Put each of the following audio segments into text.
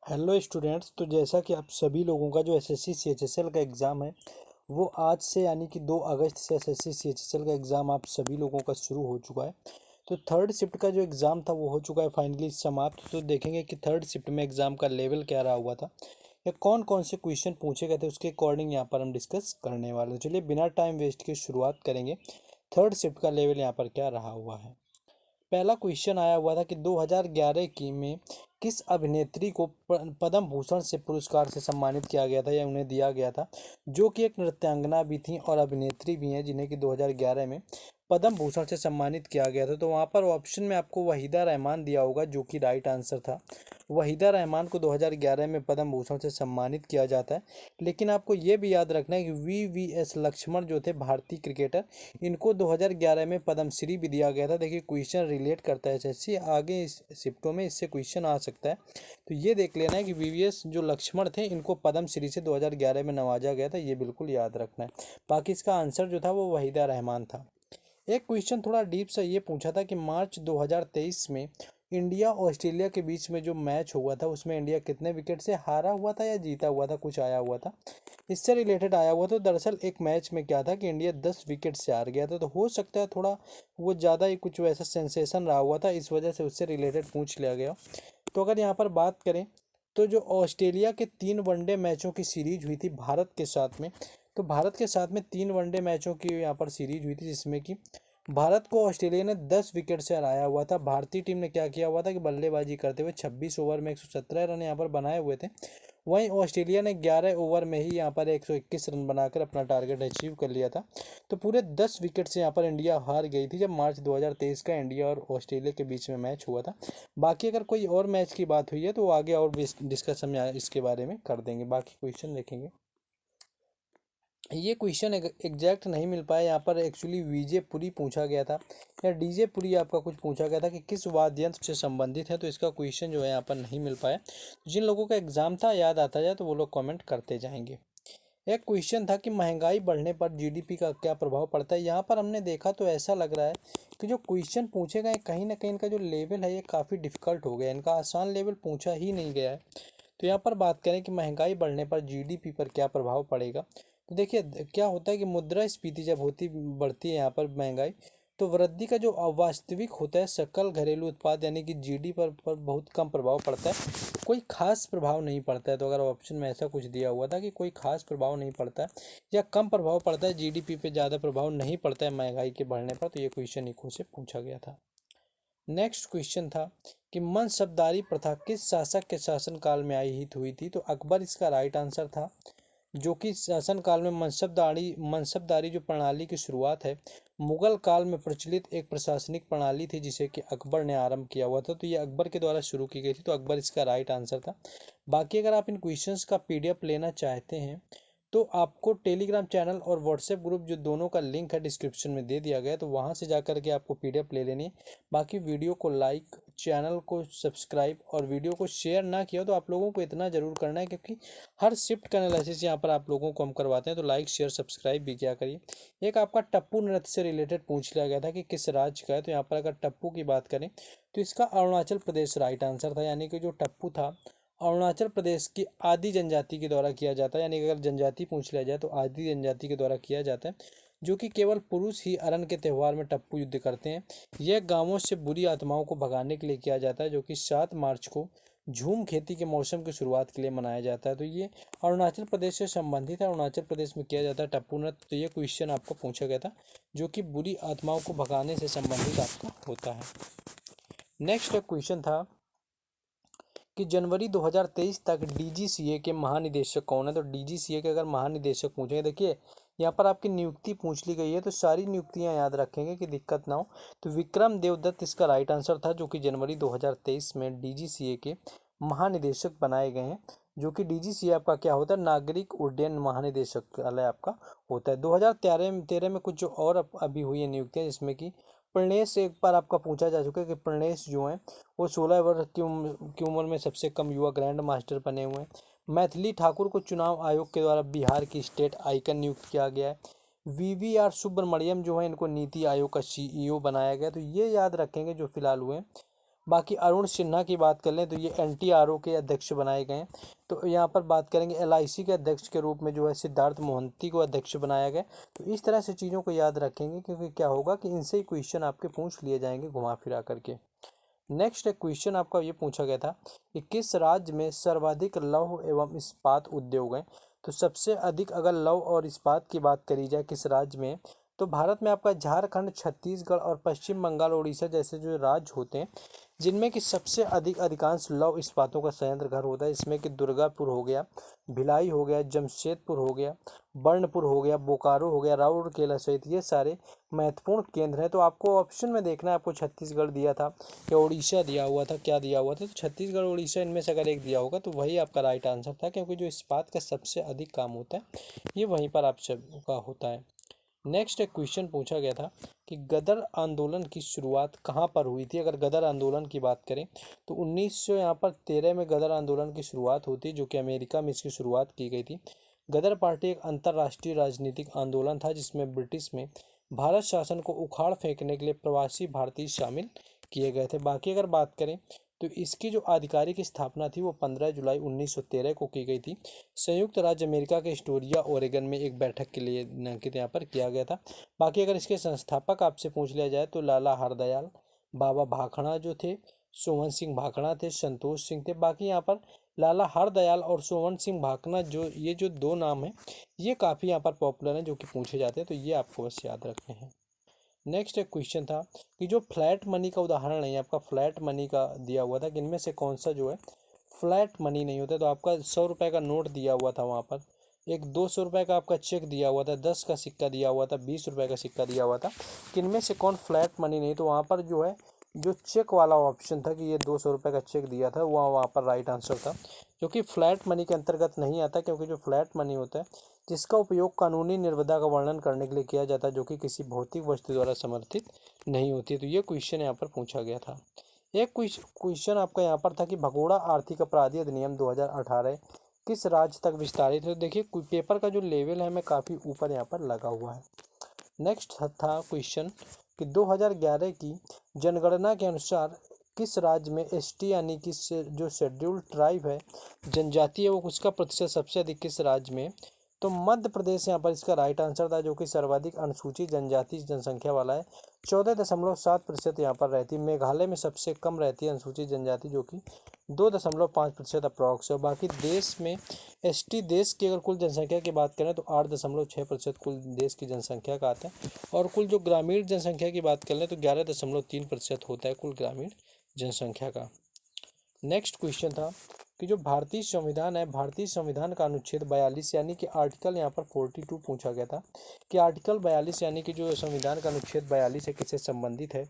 Hello students. तो जैसा कि आप सभी लोगों का जो एसएससी सीएचएसएल का एग्ज़ाम है वो आज से यानी कि 2 अगस्त से एसएससी सीएचएसएल का एग्ज़ाम आप सभी लोगों का शुरू हो चुका है। तो थर्ड शिफ्ट का जो एग्ज़ाम था वो हो चुका है फाइनली समाप्त। तो देखेंगे कि थर्ड शिफ्ट में एग्ज़ाम का लेवल क्या रहा हुआ था या कौन कौन से क्वेश्चन पूछे गए थे, उसके अकॉर्डिंग यहाँ पर हम डिस्कस करने वाले हैं। चलिए बिना टाइम वेस्ट के शुरुआत करेंगे। थर्ड शिफ्ट का लेवल यहाँ पर क्या रहा हुआ है। पहला क्वेश्चन आया हुआ था कि 2011 की में किस अभिनेत्री को पद्म भूषण से पुरस्कार से सम्मानित किया गया था या उन्हें दिया गया था, जो कि एक नृत्यांगना भी थी और अभिनेत्री भी हैं, जिन्हें कि 2011 में पद्म भूषण से सम्मानित किया गया था। तो वहाँ पर ऑप्शन में आपको वहीदा रहमान दिया होगा, जो कि राइट आंसर था। वहीदा रहमान को 2011 में पद्म भूषण से सम्मानित किया जाता है। लेकिन आपको ये भी याद रखना है कि वीवीएस लक्ष्मण जो थे भारतीय क्रिकेटर, इनको 2011 में पद्मश्री भी दिया गया था। देखिए क्वेश्चन रिलेट करता है एसएससी, आगे इस शिफ्टों में इससे क्वेश्चन आ सकता है। तो ये देख लेना है कि वीवीएस जो लक्ष्मण थे इनको पद्मश्री से 2011 में नवाजा गया था, ये बिल्कुल याद रखना है। बाकी इसका आंसर जो था वो वहीदा रहमान था। एक क्वेश्चन थोड़ा डीप सा ये पूछा था कि मार्च 2023 में इंडिया ऑस्ट्रेलिया के बीच में जो मैच हुआ था उसमें इंडिया कितने विकेट से हारा हुआ था या जीता हुआ था, कुछ आया हुआ था इससे रिलेटेड आया हुआ। तो दरअसल एक मैच में क्या था कि इंडिया 10 विकेट से हार गया था। तो हो सकता है थोड़ा वो ज़्यादा ही कुछ वैसा सेंसेशन रहा हुआ था, इस वजह से उससे रिलेटेड पूछ लिया गया। तो अगर यहाँ पर बात करें तो जो ऑस्ट्रेलिया के 3 वनडे मैचों की सीरीज हुई थी भारत के साथ में, तो भारत के साथ में 3 वनडे मैचों की यहाँ पर सीरीज हुई थी, जिसमें कि भारत को ऑस्ट्रेलिया ने 10 विकेट से हराया हुआ था। भारतीय टीम ने क्या किया हुआ था कि बल्लेबाजी करते हुए 26 ओवर में 117 रन यहाँ पर बनाए हुए थे। वहीं ऑस्ट्रेलिया ने 11 ओवर में ही यहाँ पर 121 रन बनाकर अपना टारगेट अचीव कर लिया था। तो पूरे 10 विकेट से यहाँ पर इंडिया हार गई थी जब मार्च 2023 का इंडिया और ऑस्ट्रेलिया के बीच में मैच हुआ था। बाकी अगर कोई और मैच की बात हुई है तो आगे और डिस्कशन में इसके बारे में कर देंगे। बाकी क्वेश्चन देखेंगे। ये क्वेश्चन एग्जैक्ट नहीं मिल पाया यहाँ पर, एक्चुअली वीजे पुरी पूछा गया था या डीजे पुरी आपका कुछ पूछा गया था कि किस वाद्य यंत्र से संबंधित है। तो इसका क्वेश्चन जो है यहाँ पर नहीं मिल पाया। जिन लोगों का एग्जाम था याद आता जाए तो वो लोग कमेंट करते जाएंगे। एक क्वेश्चन था कि महंगाई बढ़ने पर जीडीपी का क्या प्रभाव पड़ता है। यहाँ पर हमने देखा तो ऐसा लग रहा है कि जो क्वेश्चन पूछे गए कहीं ना कहीं इनका जो लेवल है ये काफ़ी डिफिकल्ट हो गया, इनका आसान लेवल पूछा ही नहीं गया है। तो यहाँ पर बात करें कि महंगाई बढ़ने पर जीडीपी पर क्या प्रभाव पड़ेगा, तो देखिए क्या होता है कि मुद्रास्फीति जब होती बढ़ती है यहाँ पर महंगाई, तो वृद्धि का जो अवास्तविक होता है सकल घरेलू उत्पाद यानी कि जीडी पर बहुत कम प्रभाव पड़ता है, कोई खास प्रभाव नहीं पड़ता है। तो अगर ऑप्शन में ऐसा कुछ दिया हुआ था कि कोई खास प्रभाव नहीं पड़ता है या कम प्रभाव पड़ता है, जीडीपी पे ज़्यादा प्रभाव नहीं पड़ता है महंगाई के बढ़ने पर, तो ये क्वेश्चन इको से पूछा गया था। नेक्स्ट क्वेश्चन था कि मनसबदारी प्रथा किस शासक के शासनकाल में आई हुई थी। तो अकबर इसका राइट आंसर था, जो कि शासनकाल में मनसबदारी जो प्रणाली की शुरुआत है मुगल काल में प्रचलित एक प्रशासनिक प्रणाली थी, जिसे कि अकबर ने आरंभ किया हुआ था। तो ये अकबर के द्वारा शुरू की गई थी, तो अकबर इसका राइट आंसर था। बाकी अगर आप इन क्वेश्चंस का पीडीएफ लेना चाहते हैं तो आपको टेलीग्राम चैनल और व्हाट्सएप ग्रुप जो दोनों का लिंक है डिस्क्रिप्शन में दे दिया गया है, तो वहाँ से जा कर के आपको पीडीएफ ले लेनी है। बाकी वीडियो को लाइक, चैनल को सब्सक्राइब और वीडियो को शेयर ना किया तो आप लोगों को इतना ज़रूर करना है, क्योंकि हर शिफ्ट का एनालिसिस यहाँ पर आप लोगों को हम करवाते हैं। तो लाइक शेयर सब्सक्राइब भी किया करिए। एक आपका टप्पू नृत्य से रिलेटेड पूछ लिया गया था कि किस राज्य का है। तो यहाँ पर अगर टप्पू की बात करें तो इसका अरुणाचल प्रदेश राइट आंसर था, यानी कि जो टप्पू था अरुणाचल प्रदेश की आदि जनजाति के द्वारा किया जाता है। यानी कि अगर जनजाति पूछ लिया जाए तो आदि जनजाति के द्वारा किया जाता है, जो कि केवल पुरुष ही अरण के त्यौहार में टप्पू युद्ध करते हैं। यह गांवों से बुरी आत्माओं को भगाने के लिए किया जाता है, जो कि 7 मार्च को झूम खेती के मौसम की शुरुआत के लिए मनाया जाता है। तो ये अरुणाचल प्रदेश से संबंधित है, अरुणाचल प्रदेश में किया जाता है टप्पू नृत्य। तो ये क्वेश्चन आपको पूछा गया था, जो कि बुरी आत्माओं को भगाने से संबंधित आपका होता है। नेक्स्ट क्वेश्चन था कि जनवरी 2023 तक डीजीसीए के महानिदेशक कौन है। तो डीजीसीए के अगर महानिदेशक पूछेंगे, देखिए यहाँ पर आपकी नियुक्ति पूछ ली गई है तो सारी नियुक्तियाँ याद रखेंगे कि दिक्कत ना हो। तो विक्रम देवदत्त इसका राइट आंसर था, जो कि जनवरी 2023 में डीजीसीए के महानिदेशक बनाए गए हैं। जो कि डीजीसीए आपका क्या होता है, नागरिक उड्डयन महानिदेशालय आपका होता है। 2013 में कुछ जो और अभी हुई है नियुक्तियाँ, जिसमें कि प्रणेश एक बार आपका पूछा जा चुका है कि प्रणेश जो हैं वो 16 वर्ष की उम्र में सबसे कम युवा ग्रैंड मास्टर बने हुए हैं। मैथिली ठाकुर को चुनाव आयोग के द्वारा बिहार की स्टेट आइकन नियुक्त किया गया है। वीवीआर सुब्रमण्यम जो है इनको नीति आयोग का सीईओ बनाया गया। तो ये याद रखेंगे जो फिलहाल हुए। बाकी अरुण सिन्हा की बात कर लें तो ये NTRO के अध्यक्ष बनाए गए हैं। तो यहाँ पर बात करेंगे LIC के अध्यक्ष के रूप में जो है सिद्धार्थ मोहंती को अध्यक्ष बनाया गया। तो इस तरह से चीज़ों को याद रखेंगे, क्योंकि क्या होगा कि इनसे ही क्वेश्चन आपके पूछ लिए जाएंगे घुमा फिरा करके। नेक्स्ट एक क्वेश्चन आपका ये पूछा गया था कि किस राज्य में सर्वाधिक लौह एवं इस्पात उद्योग हैं। तो सबसे अधिक अगर लौह और इस्पात की बात करी जाए किस राज्य में, तो भारत में आपका झारखंड, छत्तीसगढ़ और पश्चिम बंगाल, उड़ीसा जैसे जो राज्य होते हैं जिनमें कि सबसे अधिकांश लौह इस्पातों का संयंत्र घर होता है। इसमें कि दुर्गापुर हो गया, भिलाई हो गया, जमशेदपुर हो गया, बर्नपुर हो गया, बोकारो हो गया, राउरकेला सहित ये सारे महत्वपूर्ण केंद्र हैं। तो आपको ऑप्शन में देखना है, आपको छत्तीसगढ़ दिया था या उड़ीसा दिया हुआ था, क्या दिया हुआ था, तो छत्तीसगढ़ उड़ीसा इनमें से अगर एक दिया होगा तो वही आपका राइट आंसर था, क्योंकि जो इस्पात का सबसे अधिक काम होता है ये वहीं पर आप सबका होता है। नेक्स्ट एक क्वेश्चन पूछा गया था कि गदर आंदोलन की शुरुआत कहाँ पर हुई थी। अगर गदर आंदोलन की बात करें तो 1913 में गदर आंदोलन की शुरुआत होती, जो कि अमेरिका में इसकी शुरुआत की गई थी। गदर पार्टी एक अंतर्राष्ट्रीय राजनीतिक आंदोलन था जिसमें ब्रिटिश में भारत शासन को उखाड़ फेंकने के लिए प्रवासी भारतीय शामिल किए गए थे। बाकी अगर बात करें तो इसकी जो आधिकारिक स्थापना थी वो 15 जुलाई 1913 को की गई थी। संयुक्त राज्य अमेरिका के एस्टोरिया ओरेगन में एक बैठक के लिए नामांकित यहाँ पर किया गया था। बाकी अगर इसके संस्थापक आपसे पूछ लिया जाए तो लाला हरदयाल, बाबा भाखड़ा जो थे, सोवन सिंह भाखड़ा थे, संतोष सिंह थे। बाकी यहाँ पर लाला हरदयाल और सोवन सिंह भाखड़ा ये जो दो नाम हैं ये काफ़ी यहाँ पर पॉपुलर हैं, जो कि पूछे जाते हैं, तो ये आपको बस याद रखने हैं। नेक्स्ट एक क्वेश्चन था कि जो फ्लैट मनी का उदाहरण है, आपका फ्लैट मनी का दिया हुआ था कि इनमें से कौन सा जो है फ्लैट मनी नहीं होता। तो आपका 100 रुपये का नोट दिया हुआ था, वहाँ पर एक 200 रुपये का आपका चेक दिया हुआ था, 10 का सिक्का दिया हुआ था, 20 रुपये का सिक्का दिया हुआ था कि इनमें से कौन फ्लैट मनी नहीं। तो वहाँ पर जो है जो चेक वाला ऑप्शन था कि ये 200 रुपये का चेक दिया था वहाँ पर राइट आंसर था, जो कि फ्लैट मनी के अंतर्गत नहीं आता, क्योंकि जो फ्लैट मनी होता है जिसका उपयोग कानूनी निर्भरता का वर्णन करने के लिए किया जाता है, जो कि किसी भौतिक वस्तु द्वारा समर्थित नहीं होती। तो ये क्वेश्चन यहाँ पर पूछा गया था। एक क्वेश्चन आपका यहाँ पर था कि भगोड़ा आर्थिक अपराधी अधिनियम 2018 किस राज्य तक विस्तारित है। तो देखिए पेपर का जो लेवल है मैं काफ़ी ऊपर यहाँ पर लगा हुआ है। नेक्स्ट था क्वेश्चन कि 2011 की जनगणना के अनुसार किस राज्य में ST यानी कि जो शेड्यूल्ड ट्राइब है, जनजाति है, वो उसका प्रतिशत सबसे अधिक किस राज्य में। तो मध्य प्रदेश यहाँ पर इसका राइट आंसर था, जो कि सर्वाधिक अनुसूचित जनजाति जनसंख्या वाला है। 14.7% यहाँ पर रहती है। मेघालय में सबसे कम रहती है अनुसूचित जनजाति, जो कि 2.5% अप्रॉक्स है। बाकी देश में ST देश की अगर कुल जनसंख्या की बात करें तो 8.6% कुल देश की जनसंख्या का आता है, और कुल जो ग्रामीण जनसंख्या की बात कर लें तो 11.3% होता है कुल ग्रामीण जनसंख्या का। नेक्स्ट क्वेश्चन था कि जो भारतीय संविधान है, भारतीय संविधान का अनुच्छेद 42 यानी कि आर्टिकल यहाँ पर 42 पूछा गया था कि आर्टिकल 42 यानी कि जो संविधान का अनुच्छेद 42 है किससे संबंधित है।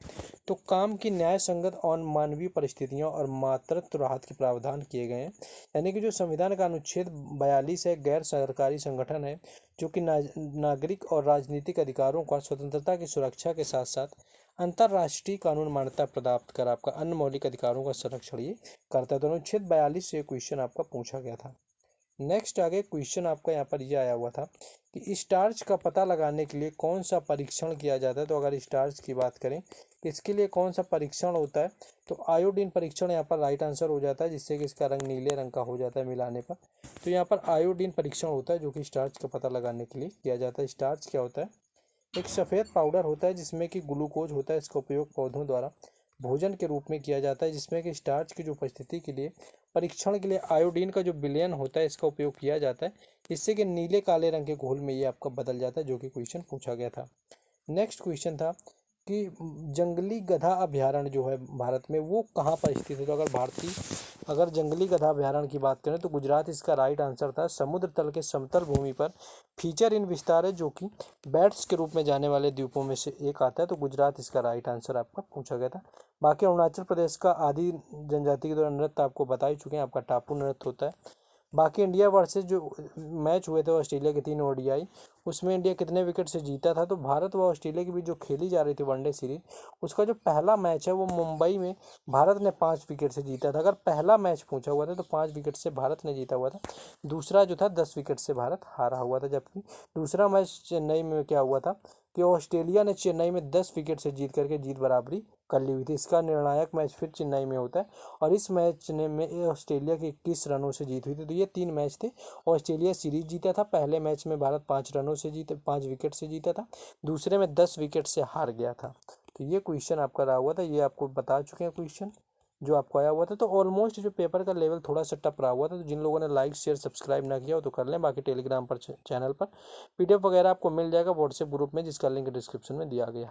तो काम की न्याय संगत और मानवीय परिस्थितियों और मातृत्व राहत के प्रावधान किए गए हैं। यानी कि जो संविधान का अनुच्छेद 42 है गैर सरकारी संगठन है जो कि नागरिक और राजनीतिक अधिकारों का स्वतंत्रता की सुरक्षा के साथ साथ अंतर्राष्ट्रीय कानून मान्यता प्राप्त कर आपका अन्य मौलिक अधिकारों का संरक्षण ये करता है। तो अनुच्छेद 42 से क्वेश्चन आपका पूछा गया था। नेक्स्ट आगे क्वेश्चन आपका यहाँ पर यह आया हुआ था कि स्टार्च का पता लगाने के लिए कौन सा परीक्षण किया जाता है। तो अगर स्टार्च की बात करें कि इसके लिए कौन सा परीक्षण होता है, तो आयोडीन परीक्षण यहाँ पर राइट आंसर हो जाता है, जिससे कि इसका रंग नीले रंग का हो जाता है मिलाने पर। तो यहाँ पर आयोडीन परीक्षण होता है जो कि स्टार्च का पता लगाने के लिए किया जाता है। स्टार्च क्या होता है, एक सफ़ेद पाउडर होता है जिसमें कि ग्लूकोज होता है। इसका उपयोग पौधों द्वारा भोजन के रूप में किया जाता है, जिसमें कि स्टार्च की जो उपस्थिति के लिए परीक्षण के लिए आयोडीन का जो विलयन होता है इसका उपयोग किया जाता है, जिससे कि नीले काले रंग के घोल में ये आपका बदल जाता है, जो कि क्वेश्चन पूछा गया था। नेक्स्ट क्वेश्चन था कि जंगली गधा अभ्यारण्य जो है भारत में वो कहाँ पर स्थित है। तो अगर जंगली गधा अभ्यारण्य की बात करें तो गुजरात इसका राइट आंसर था। समुद्र तल के समतल भूमि पर फीचर इन विस्तार है, जो कि बैट्स के रूप में जाने वाले द्वीपों में से एक आता है। तो गुजरात इसका राइट आंसर आपका पूछा गया था। बाकी अरुणाचल प्रदेश का आदि जनजाति के द्वारा नृत्य आपको बता ही चुके हैं, आपका टापू नृत्य होता है। बाकी इंडिया वर्सेस जो मैच हुए थे ऑस्ट्रेलिया के 3 ODI, उसमें इंडिया कितने विकेट से जीता था। तो भारत व ऑस्ट्रेलिया के बीच जो खेली जा रही थी वनडे सीरीज, उसका जो पहला मैच है वो मुंबई में भारत ने 5 विकेट से जीता था। अगर पहला मैच पूछा हुआ था तो 5 विकेट से भारत ने जीता हुआ था। दूसरा जो था 10 विकेट से भारत हारा हुआ था, जबकि दूसरा मैच चेन्नई में क्या हुआ था कि ऑस्ट्रेलिया ने चेन्नई में 10 विकेट से जीत करके जीत बराबरी कर ली हुई थी। इसका निर्णायक मैच फिर चेन्नई में होता है और इस मैच ने में ऑस्ट्रेलिया के 21 रनों से जीत हुई थी। तो ये 3 मैच थे। ऑस्ट्रेलिया सीरीज जीता था। पहले मैच में भारत 5 विकेट से जीता था। दूसरे में 10 विकेट से हार गया था। तो ये क्वेश्चन आपका रहा हुआ था, ये आपको बता चुके हैं क्वेश्चन जो आपको आया हुआ था। तो ऑलमोस्ट जो पेपर का लेवल थोड़ा सा टफ रहा हुआ था। तो जिन लोगों ने लाइक शेयर सब्सक्राइब ना किया हो तो कर लें। बाकी टेलीग्राम पर चैनल पर PDF वगैरह आपको मिल जाएगा व्हाट्सएप ग्रुप में, जिसका लिंक डिस्क्रिप्शन में दिया गया।